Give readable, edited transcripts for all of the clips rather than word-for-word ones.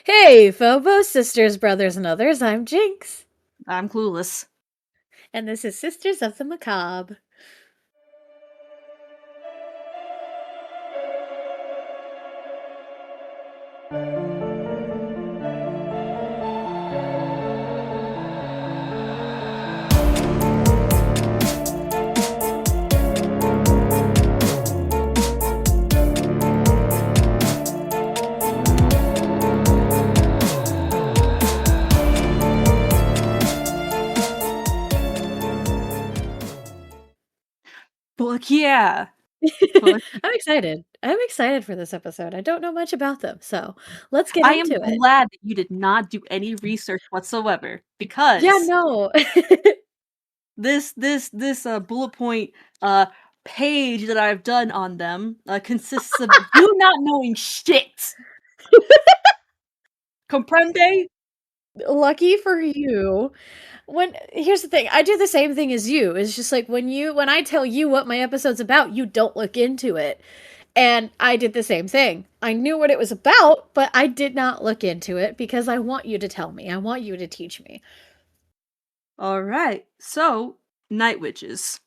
Hey, Phobos, sisters, brothers, and others, I'm Jinx. I'm clueless. And this is Sisters of the Macabre. Fuck yeah. Fuck. I'm excited. I'm excited for this episode. I don't know much about them, so let's get I am into it. glad that you did not do any research whatsoever Yeah, because no. this bullet point page that I've done on them consists of you not knowing shit. Comprende? Lucky for you. Here's the thing, I do the same thing as you. It's just like when I tell you what my episode's about, you don't look into it. And I did the same thing. I knew what it was about, but I did not look into it because I want you to tell me. I want you to teach me. Alright, so Night Witches.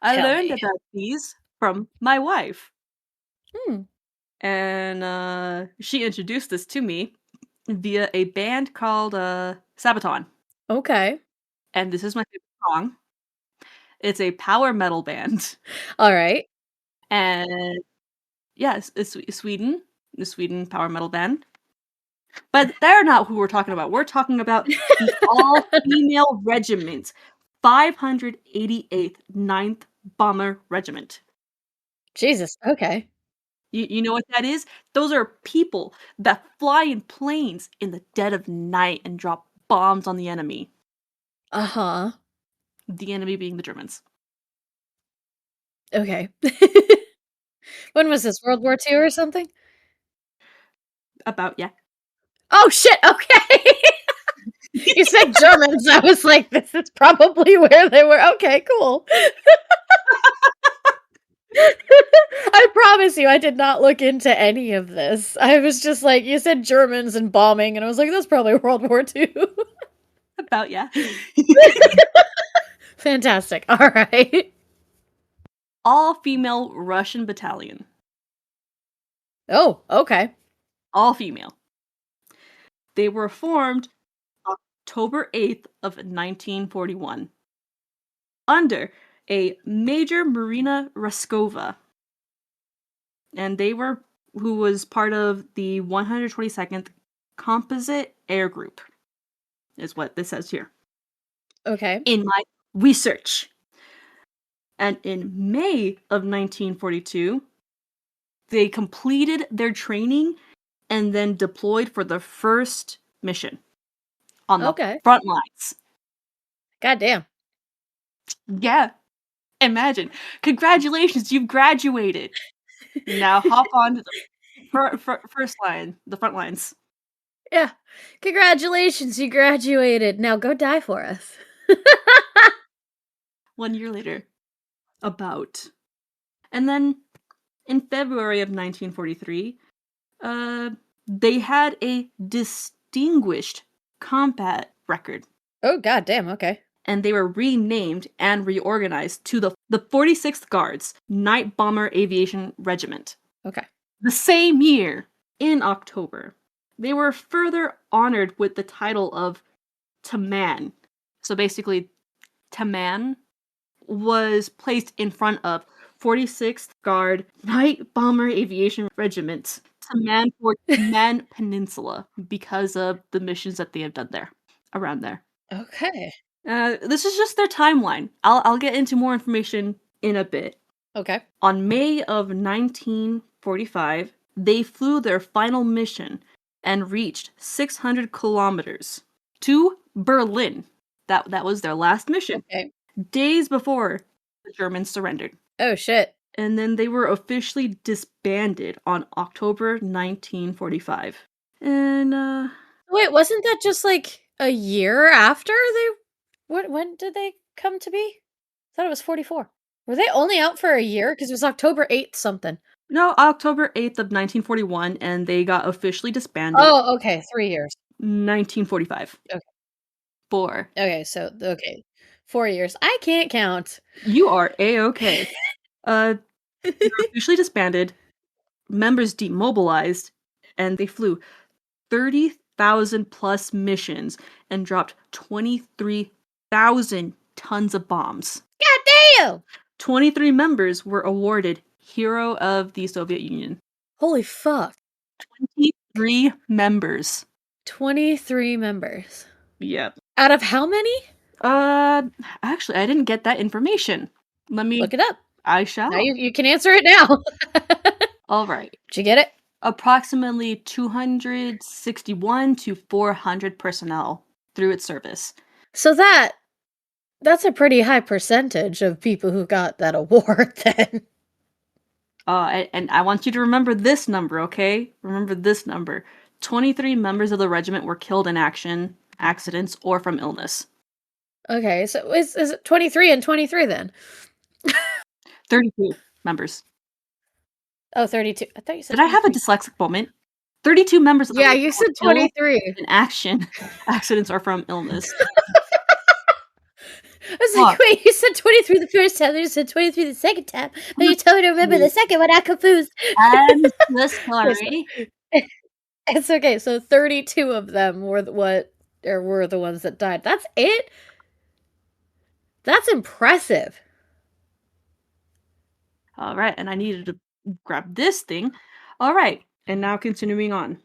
I Tell learned me. about these from my wife. Hmm. And she introduced this to me via a band called Sabaton. Okay. And this is my favorite song. It's a power metal band. All right. And yes, it's Sweden. The Sweden power metal band. But they're not who we're talking about. We're talking about the all-female regiment, 588th 9th Bomber Regiment. Jesus. Okay. You know what that is? Those are people that fly in planes in the dead of night and drop bombs on the enemy. Uh-huh. The enemy being the Germans. Okay. When was this? World War II or something? About, yeah. Oh shit. Okay. You said Germans. I was like, this is probably where they were. Okay, cool. I promise you, I did not look into any of this. I was just like, you said Germans and bombing, and I was like, that's probably World War II. About, yeah. Fantastic. All right. All-female Russian battalion. Oh, okay. All female. They were formed October 8th of 1941 under a Major Marina Raskova. And they were who was part of the 122nd Composite Air Group, is what this says here. Okay. In my research. And in May of 1942, they completed their training and then deployed for the first mission on the Okay. front lines. Goddamn. Yeah, imagine. Congratulations, you've graduated. Now hop on to the first line, the front lines. Yeah. Congratulations, you graduated. Now go die for us. 1 year later. About. And then in February of 1943, they had a distinguished combat record. Oh, goddamn. Okay. And they were renamed and reorganized to the 46th Guards Night Bomber Aviation Regiment. Okay. The same year, in October, they were further honored with the title of Taman. So basically, Taman was placed in front of 46th Guard Night Bomber Aviation Regiment, Taman for Taman Peninsula, because of the missions that they have done there, around there. Okay. This is just their timeline. I'll get into more information in a bit. Okay. On May of 1945, they flew their final mission and reached 600 kilometers to Berlin. That was their last mission. Okay. Days before the Germans surrendered. Oh, shit. And then they were officially disbanded on October 1945. And, Wait, wasn't that just like a year after they. When did they come to be? I thought it was 44. Were they only out for a year? Because it was October 8th something. No, October 8th of 1941, and they got officially disbanded Oh, okay, 3 years. 1945. Okay. 4. Okay, so okay. 4 years. I can't count. You are A-okay. They were officially disbanded, members demobilized, and they flew 30,000 plus missions and dropped 23,000 tons of bombs. Damn! 23 members were awarded Hero of the Soviet Union. Holy fuck. 23 members. 23 members. Yep. Out of how many? Uh, actually, I didn't get that information. Let me. Look it up. I Now shall. you can answer it now. All right. Did you get it? Approximately 261 to 400 personnel through its service. So that's a pretty high percentage of people who got that award then. And I want you to remember this number, okay? Remember this number. 23 members of the regiment were killed in action, accidents, or from illness. Okay, so is it 23 and 23 then? 32 members. Oh, 32. I thought you said Did I have a 23. dyslexic moment? 32 members of the Yeah, regiment you were said killed 23. in action, accidents, or from illness. I was like, Fuck. wait, you said 23 the first time, then you said 23 the second time, but you told me to remember the second one. I'm confused. I'm so Yes, sorry. it's okay. So 32 of them were were the ones that died. That's it? That's impressive. All right, and I needed to grab this thing. All right, and now continuing on.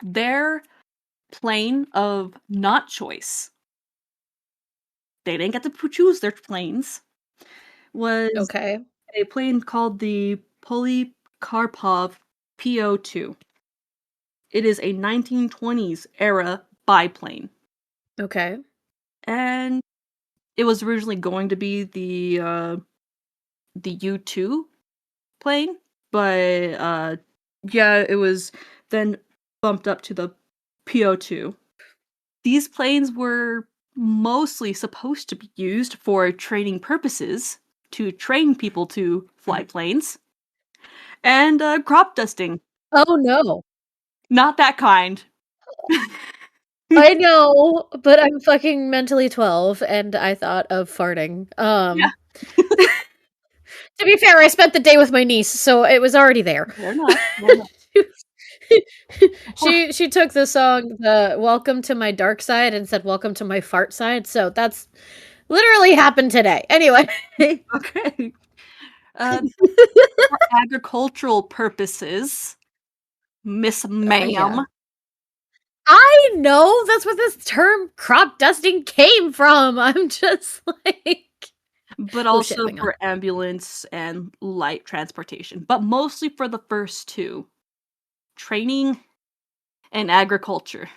Their plane of not choice, they didn't get to choose their planes, was Okay. a plane called the Polikarpov PO2. It is a 1920s era biplane, Okay. and it was originally going to be the U2 plane, but yeah, it was then bumped up to the PO2. These planes were mostly supposed to be used for training purposes to train people to fly planes and crop dusting. Oh no. Not that kind. I know, but I'm fucking mentally 12 and I thought of farting. Yeah, To be fair, I spent the day with my niece, so it was already there. fair enough. Fair enough. She took the song the Welcome to My Dark Side and said Welcome to My Fart Side, so that's literally happened today. Anyway. Okay. For agricultural purposes, Miss Yeah. Ma'am, I know that's what this term crop dusting came from. I'm just like but oh shit, also hang on. for ambulance and light transportation, but mostly for the first two, training and agriculture.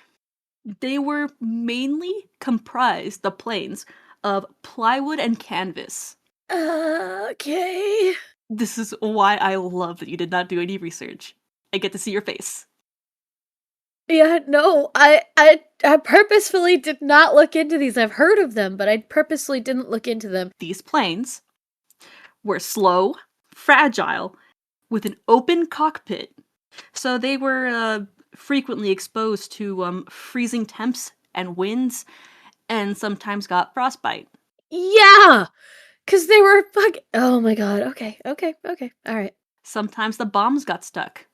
They were mainly comprised, the planes, of plywood and canvas. Okay. This is why I love that you did not do any research. I get to see your face. Yeah, no, I purposefully did not look into these. I've heard of them, but I purposely didn't look into them. These planes were slow, fragile, with an open cockpit. So they were frequently exposed to freezing temps and winds, and sometimes got frostbite. Yeah, because they were oh my god. Okay, okay, okay. All right. Sometimes the bombs got stuck.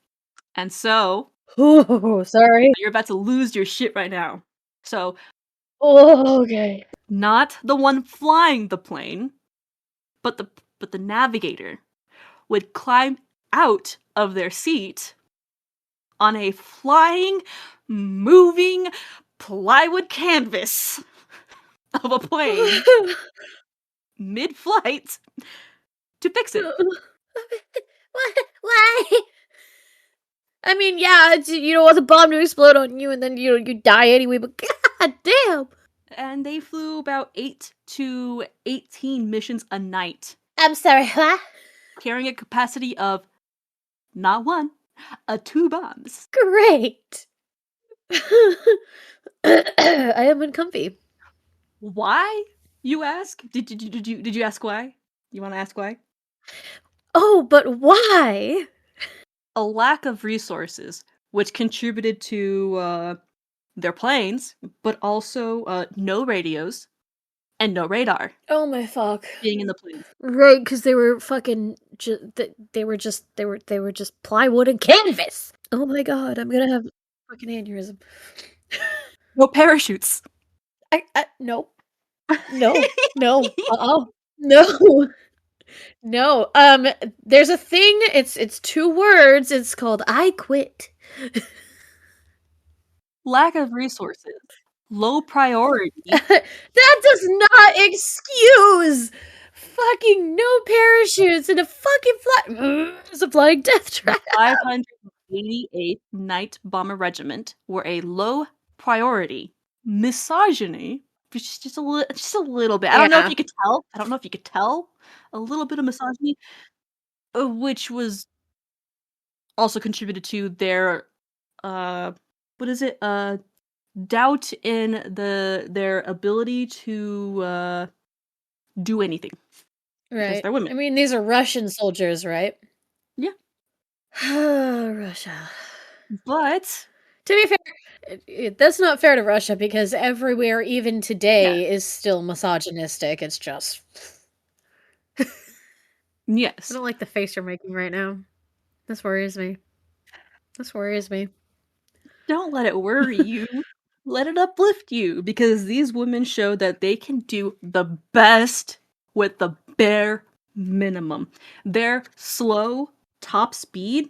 And so, Oh, sorry. you're about to lose your shit right now. So, Oh, okay. not the one flying the plane, but the navigator would climb out of their seat on a flying, moving plywood canvas of a plane mid-flight to fix it. Why? I mean, yeah, you don't want the bomb to explode on you, and then you die anyway. But god damn. And they flew about 8 to 18 missions a night, I'm sorry. Huh? carrying a capacity of not one, 2 bombs. Great. I am uncomfy. Why? You ask? Did you ask why? You want to ask why? Oh, but why? A lack of resources, which contributed to their planes, but also no radios and no radar Oh my fuck. being in the planes. Right, because they were fucking. They were just plywood and canvas. Oh my god, I'm gonna have fucking aneurysm. No parachutes. No, no, no, no, no. There's a thing. It's two words. It's called "I quit." Lack of resources. Low priority. That does not excuse fucking no parachutes and a fucking it's a flying death trap. 588th Night Bomber Regiment were a low priority. Misogyny, which is just a little bit. I don't know if Yeah. you could tell. I don't know if you could tell a little bit of misogyny, which was also contributed to their what is it? Doubt in their ability to do anything because Right. they're women. I mean, these are Russian soldiers, right? Yeah. Russia. But To be fair, that's not fair to Russia because everywhere, even yeah. today, is still misogynistic. It's just. I Yes. don't like the face you're making right now. This worries me. This worries me. Don't let it worry you. Let it uplift you because these women show that they can do the best with the bare minimum. Their slow top speed,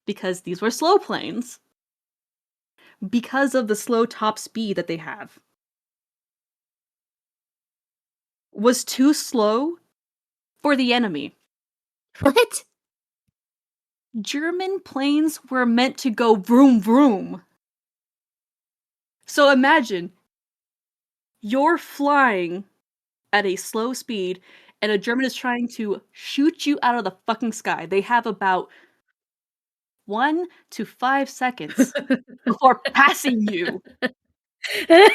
because these were slow planes, because of the slow top speed that they have, was too slow for the enemy. What? German planes were meant to go vroom vroom. So imagine you're flying at a slow speed and a German is trying to shoot you out of the fucking sky. They have about 1 to 5 seconds before passing you. Their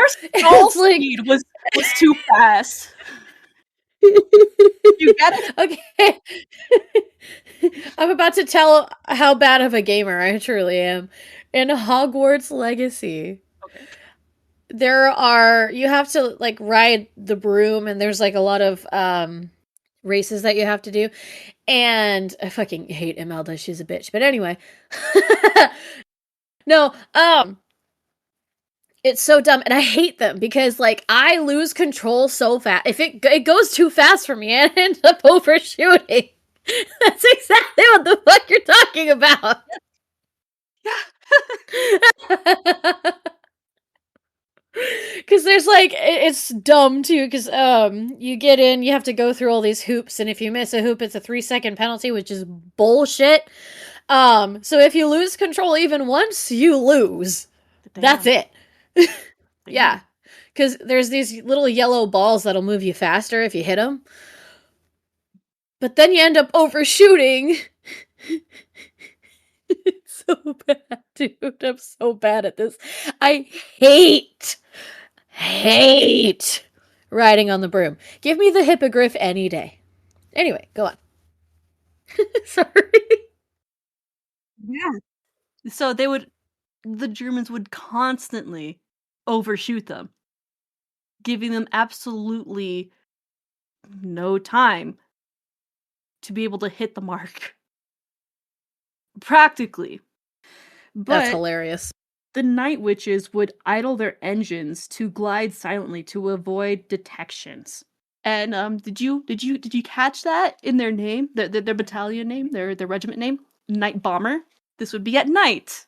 stall It's like speed was too fast. You get it? okay. I'm about to tell how bad of a gamer I truly am. In Hogwarts Legacy, Okay. you have to like ride the broom and there's like a lot of races that you have to do. And I fucking hate Imelda, she's a bitch. But anyway. No, it's so dumb and I hate them because like I lose control so fast. If it goes too fast for me, I end up overshooting. That's exactly what the fuck you're talking about. Yeah. Because there's like it's dumb too. Because you get in, you have to go through all these hoops, and if you miss a hoop, it's a 3-second penalty, which is bullshit. So if you lose control even once, you lose. That's Damn. it. Yeah, because there's these little yellow balls that'll move you faster if you hit them. But then you end up overshooting. It's so bad, dude. I'm so bad at this. I hate riding on the broom. Give me the hippogriff any day. Anyway, go on. Sorry. Yeah. So the Germans would constantly overshoot them, giving them absolutely no time to be able to hit the mark. Practically. That's But hilarious. the Night Witches would idle their engines to glide silently to avoid detections. And did you catch that in their name, their battalion name, their regiment name, Night Bomber? This would be at night.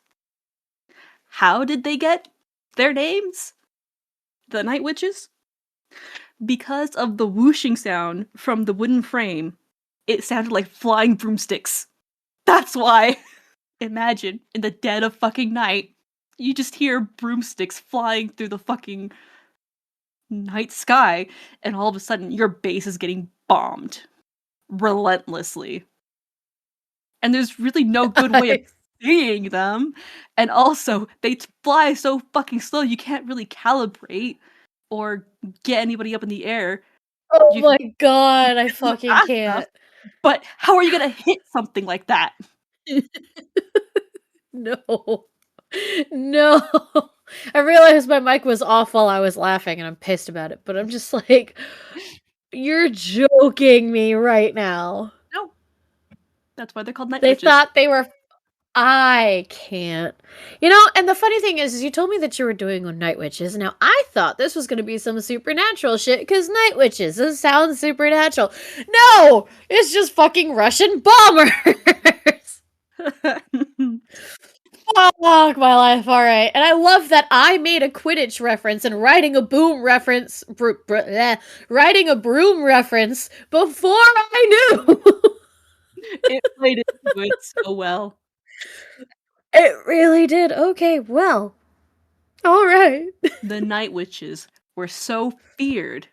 How did they get their names? The Night Witches? Because of the whooshing sound from the wooden frame, it sounded like flying broomsticks. That's why. Imagine, in the dead of fucking night, you just hear broomsticks flying through the fucking night sky, and all of a sudden your base is getting bombed relentlessly. And there's really no good way of seeing them. And also, they fly so fucking slow, you can't really calibrate or get anybody up in the air Oh You my you god, I can move fucking fast enough, can't. but how are you gonna hit something like that? No. No. I realized my mic was off while I was laughing, and I'm pissed about it, but I'm just like, "You're joking me right now." No, that's why they're called night They witches. thought they were I can't. You know, and the funny thing is you told me that you were doing with Night Witches. Now, I thought this was going to be some supernatural shit because Night Witches, this sounds supernatural. No! It's just fucking Russian bombers! Fuck my life, alright. And I love that I made a Quidditch reference and writing a writing a broom reference before I knew! It played into it so well. It really did. Okay, well. Alright. The night witches were so feared.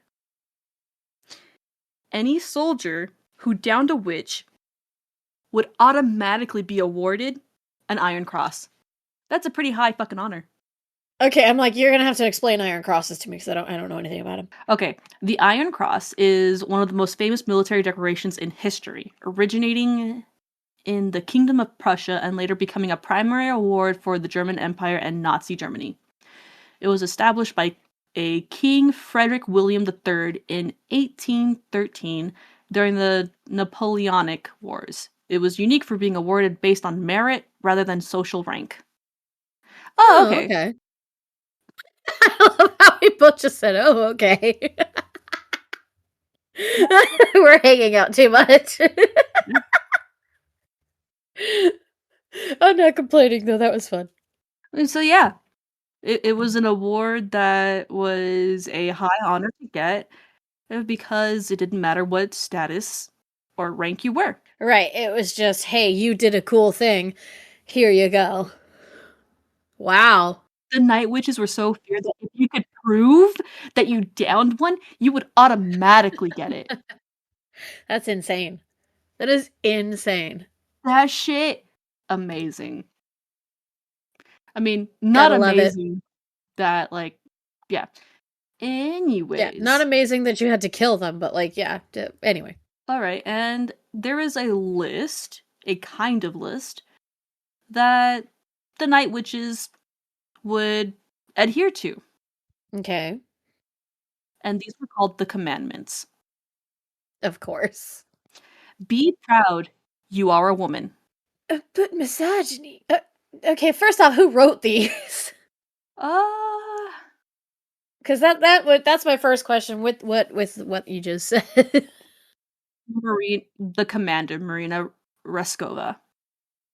Any soldier who downed a witch would automatically be awarded an Iron Cross. That's a pretty high fucking honor. Okay, I'm like, you're gonna have to explain Iron Crosses to me because I don't know anything about them. Okay, the Iron Cross is one of the most famous military decorations in history, originating in the Kingdom of Prussia and later becoming a primary award for the German Empire and Nazi Germany. It was established by a King Frederick William III in 1813 during the Napoleonic Wars. It was unique for being awarded based on merit rather than social rank. Oh, Oh, okay. okay. I love how we both just said, "Oh, okay." We're hanging out too much. I'm not complaining though. That was fun. And so, yeah, it was an award that was a high honor to get because it didn't matter what status or rank you were. Right. It was just, hey, you did a cool thing. Here you go. Wow. The night witches were so feared that if you could prove that you downed one, you would automatically get it. That's insane. That is insane. That shit, amazing. I mean, not Gotta love it. amazing that, like, yeah. Yeah, not Anyways, amazing that you had to kill them, but like, yeah. Anyway. all right, and there is a list, a kind of list, that the night witches would adhere to, Okay. and these were called the commandments. Of course. Be proud, you are a woman. But misogyny. Okay, first off, who wrote these? Uh, Because that's my first question with what you just said. The commander, Marina Reskova.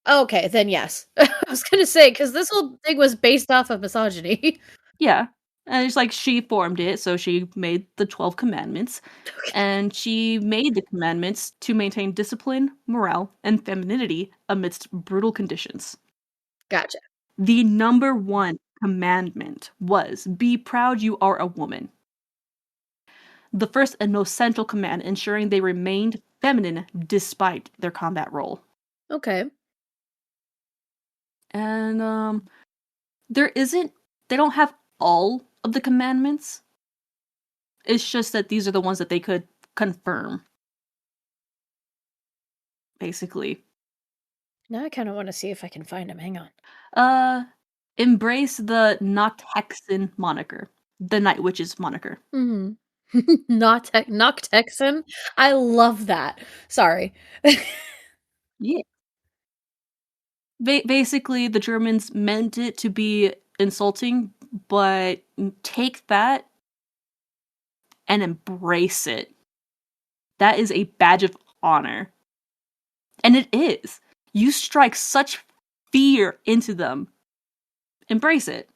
Okay, then yes. I was gonna say because this whole thing was based off of misogyny. Yeah. And it's like she formed it, so she made the 12 commandments. And she made the commandments to maintain discipline, morale, and femininity amidst brutal conditions. Gotcha. The number one commandment was be proud you are a woman. The first and most central command, ensuring they remained feminine despite their combat role. Okay. And they don't have all of the commandments. It's just that these are the ones that they could confirm. Basically. Now I kind of want to see if I can find him. Hang on. Embrace the Noct-Hexen moniker. The Night Witches moniker. Mm-hmm. Not Texan. I love that. Sorry. Yeah. Basically, the Germans meant it to be insulting, but take that and embrace it. That is a badge of honor. And it is. You strike such fear into them. Embrace it.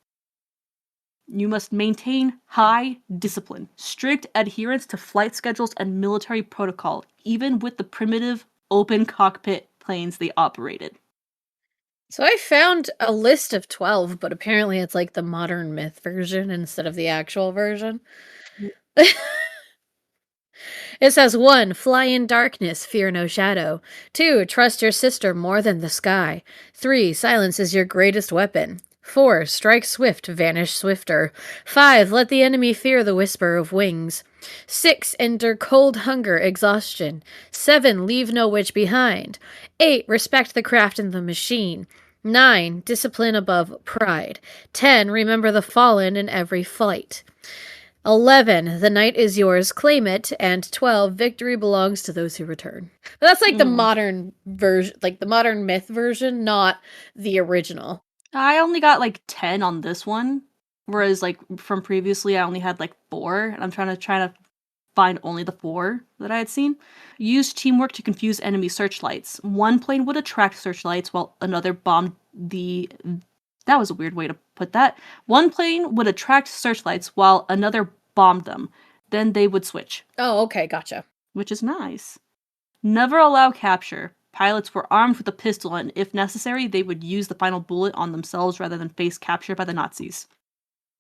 You must maintain high discipline, strict adherence to flight schedules and military protocol, even with the primitive open cockpit planes they operated. So I found a list of 12, but apparently it's like the modern myth version instead of the actual version. It says 1. Fly in darkness, fear no shadow. 2. Trust your sister more than the sky. 3. Silence is your greatest weapon. 4. Strike swift, vanish swifter. 5. Let the enemy fear the whisper of wings. 6. Endure cold hunger, exhaustion. 7. Leave no witch behind. 8. Respect the craft and the machine. 9. Discipline above pride. 10. Remember the fallen in every fight. 11. The night is yours, claim it. And 12. Victory belongs to those who return. But that's like the modern version, like the modern myth version, not the original. I only got like 10 on this one, whereas like from previously I only had like 4, and I'm trying to find only the 4 that I had seen. Use teamwork to confuse enemy searchlights. One plane would attract searchlights while another bombed the... That was a weird way to put that. One plane would attract searchlights while another bombed them. Then they would switch. Oh, okay, gotcha. Which is nice. Never allow capture. Pilots were armed with a pistol, and if necessary, they would use the final bullet on themselves rather than face capture by the Nazis.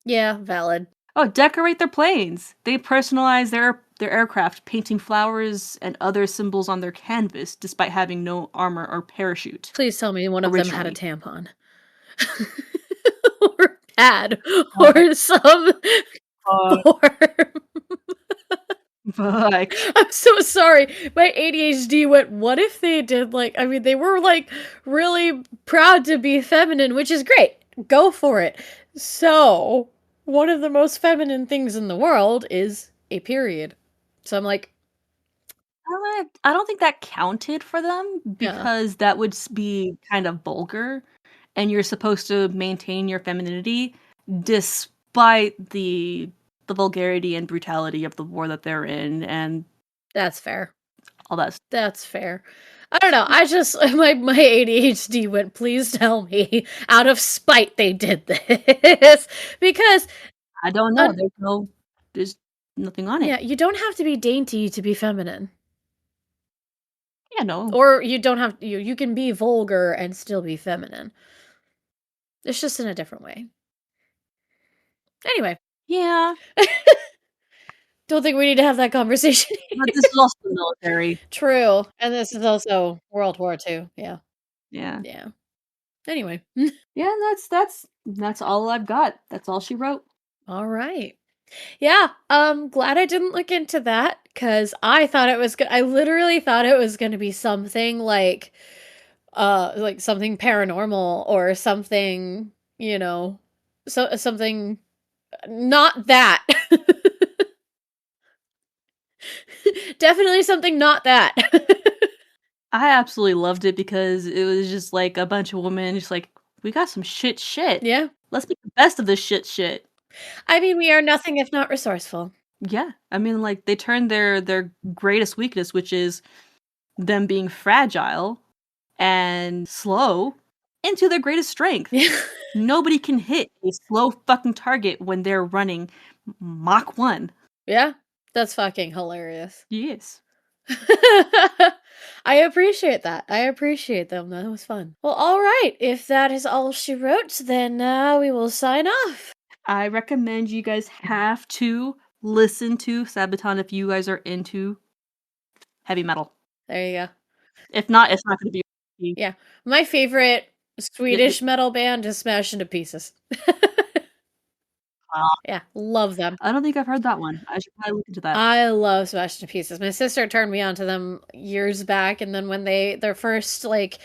Yeah, valid. Oh, decorate their planes! They personalize their aircraft, painting flowers and other symbols on their canvas, despite having no armor or parachute. Please tell me one of them had a tampon. Or pad. Or some form. Fuck. I'm so sorry. My ADHD went, what if they did like, I mean, they were like really proud to be feminine, which is great. Go for it. So, one of the most feminine things in the world is a period. So I'm like, I don't think that counted for them because that would be kind of vulgar, and you're supposed to maintain your femininity despite the vulgarity and brutality of the war that they're in, and that's fair. All that. That's fair. I don't know. I just my ADHD went, please tell me out of spite they did this because I don't know. There's nothing on it. Yeah, you don't have to be dainty to be feminine. Yeah, no. Or you don't have you can be vulgar and still be feminine. It's just in a different way. Anyway. Yeah. Don't think we need to have that conversation. But this is also the military. True. And this is also World War II. Yeah. Yeah. Yeah. Anyway. Yeah, that's all I've got. That's all she wrote. All right. Yeah, glad I didn't look into that because I thought it was I literally thought it was going to be something like something paranormal or something, you know, something not that. Definitely something not that. I absolutely loved it because it was just like a bunch of women just like, we got some shit. Yeah. Let's make the best of this shit. I mean, we are nothing if not resourceful. Yeah. I mean, like, they turned their greatest weakness, which is them being fragile and slow, into their greatest strength. Nobody can hit a slow fucking target when they're running Mach 1. Yeah. That's fucking hilarious. Yes. I appreciate that. I appreciate them. That was fun. Well, all right. If that is all she wrote, then we will sign off. I recommend you guys have to listen to Sabaton if you guys are into heavy metal. There you go. If not, it's not going to be. Yeah. My favorite Swedish metal band is Smash Into Pieces. Yeah, love them. I don't think I've heard that one. I should probably look into that. I love Smash Into Pieces. My sister turned me on to them years back, and then when their first like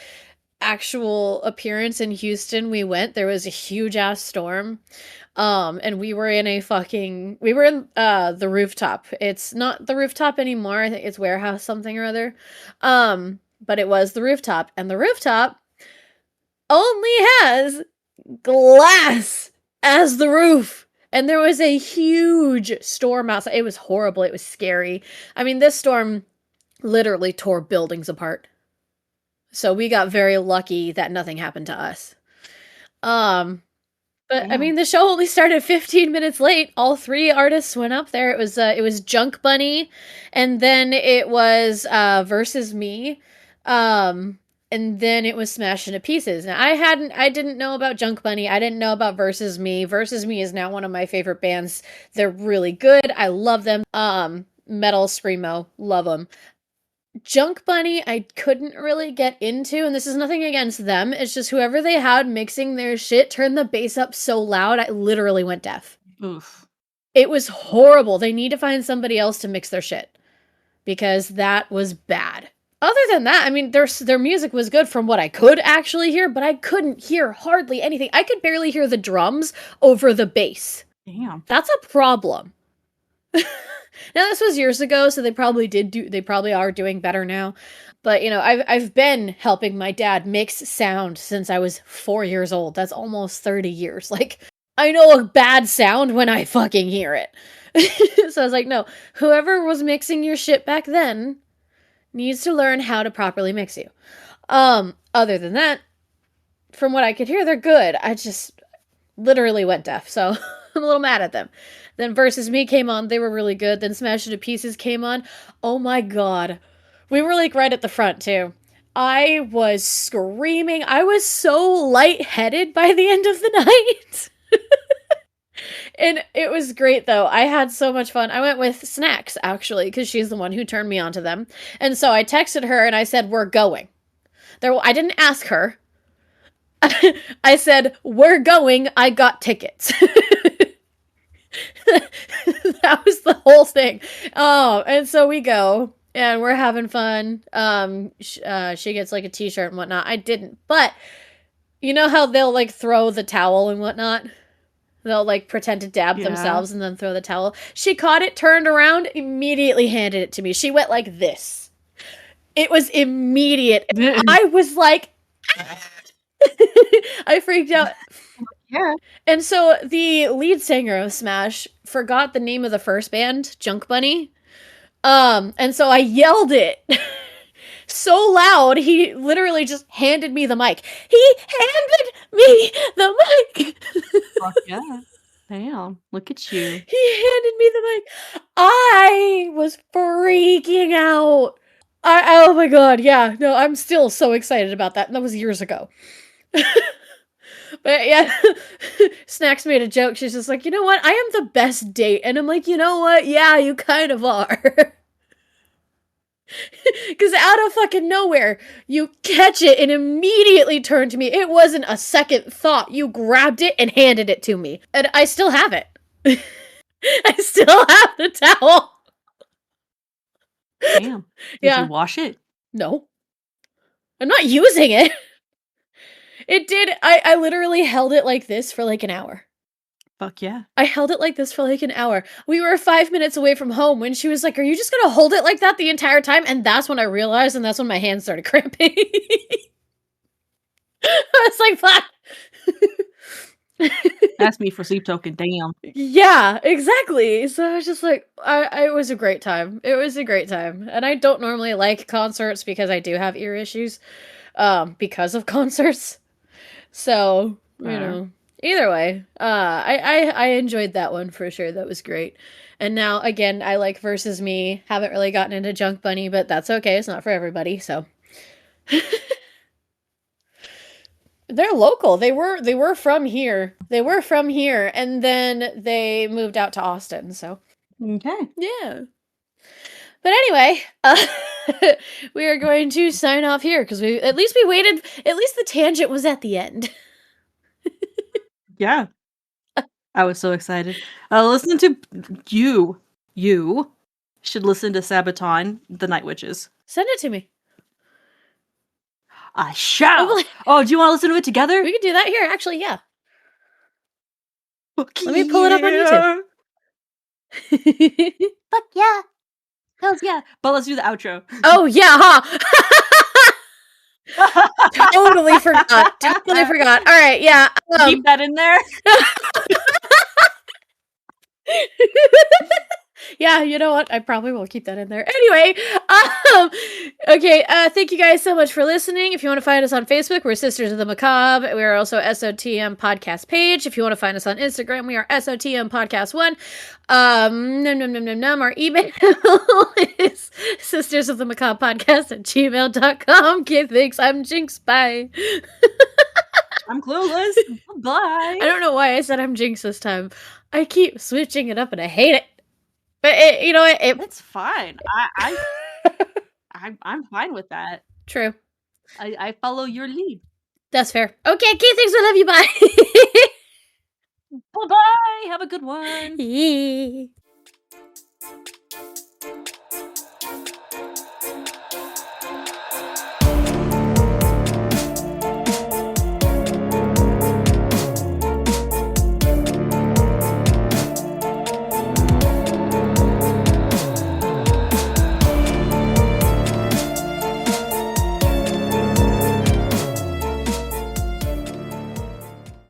actual appearance in Houston, we went. There was a huge ass storm, and we were in the rooftop. It's not the rooftop anymore. I think it's warehouse something or other, but it was the rooftop, and the rooftop only has glass as the roof. And there was a huge storm outside. It was horrible. It was scary. I mean, this storm literally tore buildings apart. So we got very lucky that nothing happened to us. But yeah. I mean, the show only started 15 minutes late. All 3 artists went up there. It was Junk Bunny, and then it was Versus Me. And then it was Smashed Into Pieces. Now, I didn't know about Junk Bunny. I didn't know about Versus Me. Versus Me is now one of my favorite bands. They're really good. I love them. Metal, screamo, love them. Junk Bunny, I couldn't really get into, and this is nothing against them. It's just whoever they had mixing their shit turned the bass up so loud, I literally went deaf. Oof. It was horrible. They need to find somebody else to mix their shit because that was bad. Other than that, I mean, their music was good from what I could actually hear, but I couldn't hear hardly anything. I could barely hear the drums over the bass. Damn. That's a problem. Now this was years ago, so they probably are doing better now. But you know, I've been helping my dad mix sound since I was 4 years old. That's almost 30 years. Like, I know a bad sound when I fucking hear it. So I was like, no, whoever was mixing your shit back then needs to learn how to properly mix you. Other than that, from what I could hear, they're good. I just literally went deaf, so I'm a little mad at them. Then Versus Me came on, they were really good. Then Smash It to Pieces came on. Oh my god. We were like right at the front too. I was screaming. I was so lightheaded by the end of the night. And it was great though. I had so much fun. I went with Snacks actually, because she's the one who turned me on to them. And so I texted her and I said, "We're going." I didn't ask her. I said, "We're going. I got tickets." That was the whole thing. Oh, and so we go and we're having fun. She gets like a t-shirt and whatnot. I didn't, but you know how they'll like throw the towel and whatnot? They'll like pretend to dab themselves and then throw the towel. She caught it, turned around, immediately handed it to me. She went like this. It was immediate. I was like, I freaked out. Yeah. And so the lead singer of Smash forgot the name of the first band, Junk Bunny. And so I yelled it so loud, he literally just handed me the mic. He handed me the mic. Fuck yeah. Damn, look at you. He handed me the mic. I was freaking out. Oh my god, yeah. No, I'm still so excited about that. And that was years ago. But yeah, Snacks made a joke. She's just like, "You know what? I am the best date." And I'm like, "You know what? Yeah, you kind of are." Because out of fucking nowhere, you catch it and immediately turn to me. It wasn't a second thought. You grabbed it and handed it to me. And I still have it. I still have the towel. Damn. Did you wash it? No. I'm not using it. It did. I literally held it like this for like an hour. Fuck yeah. I held it like this for like an hour. We were 5 minutes away from home when she was like, "Are you just gonna hold it like that the entire time?" And that's when I realized, and that's when my hands started cramping. I was like, fuck. Ask me for sleep token, damn. Yeah, exactly. So I was just like, it was a great time. It was a great time. And I don't normally like concerts because I do have ear issues because of concerts. So, you know, either way, I enjoyed that one for sure. That was great. And now, again, I like Versus Me. Haven't really gotten into Junk Bunny, but that's okay. It's not for everybody, so. They're local. They were from here. They were from here, and then they moved out to Austin, so. Okay. Yeah. But anyway, we are going to sign off here, because we waited, at least the tangent was at the end. Yeah. I was so excited. Listen to you should listen to Sabaton, The Night Witches. Send it to me. I shall. Oh, do you want to listen to it together? We can do that here, actually, yeah. Let me pull it up on YouTube. Fuck yeah. Hells yeah. But let's do the outro. Oh, yeah, huh? Totally forgot. Totally forgot. All right, yeah. Keep that in there. Yeah, you know what? I probably will keep that in there. Anyway, okay, thank you guys so much for listening. If you want to find us on Facebook, we're Sisters of the Macabre. We are also SOTM Podcast page. If you want to find us on Instagram, we are SOTM Podcast 1. Our email is sistersofthemacabre@gmail.com. Okay, thanks. I'm Jinx. Bye. I'm clueless. Bye. I don't know why I said I'm Jinx this time. I keep switching it up and I hate it. But you know what? It's fine. I I'm fine with that. True. I follow your lead. That's fair. Okay, Key, thanks. I love you. Bye. Bye bye. Have a good one.